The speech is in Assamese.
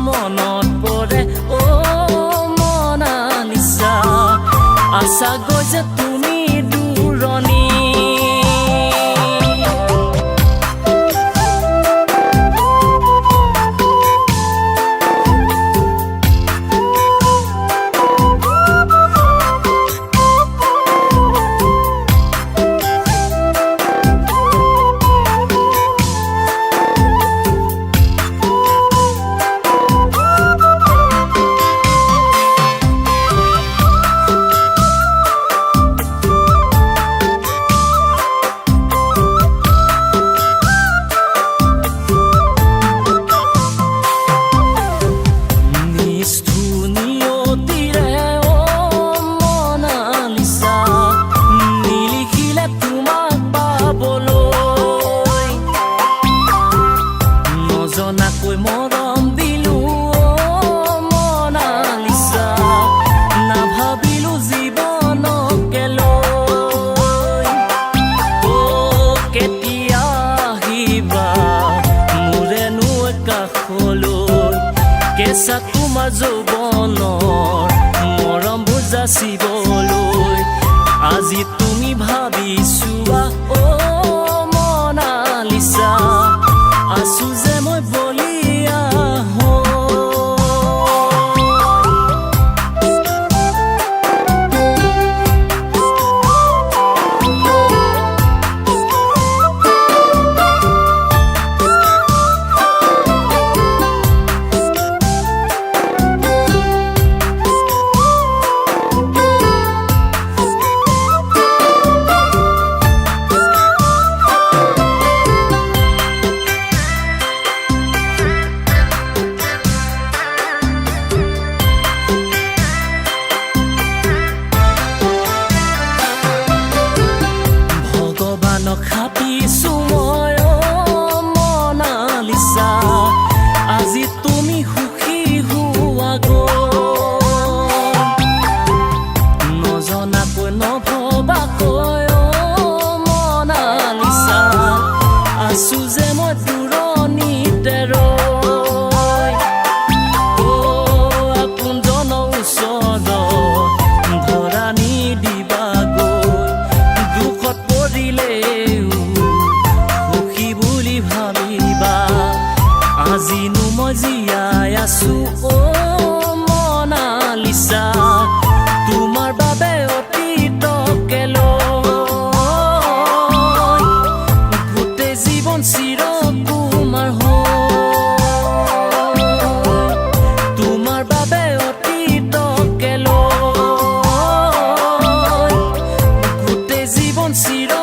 মনত পৰে অ মনালিসা আশা গৈ যে তুমি দূৰণি মৰম দিলো মনালিসা নাভাবিলো জীৱনকে লৈ কেতিয়া আহিবা মোৰেনো কাষলৈ কেঁচা তোমাৰ যৌৱনৰ মৰম বুজাচিবলৈ আজি তুমি ভাবিছোৱা অ মনালিসা আছো যে মই বলিয়া খাপিছো মই মনালিসা আজি তুমি সুখী হোৱা নজনাকৈ নভবাকৈ মনালিসা আছো যে মই দূৰণিতে ৰৈ আপোনজনৰ ওচৰত ধৰা নিদিবাগৈ দুখত পৰিলে আজিনো মই জীয়াই আছো অ মনালিসা তোমাৰ বাবে অতীতকে লৈ গোটেই জীৱন চিৰকুমাৰ হৈ তোমাৰ বাবে অতীতকে লৈ গোটেই জীৱন চিৰ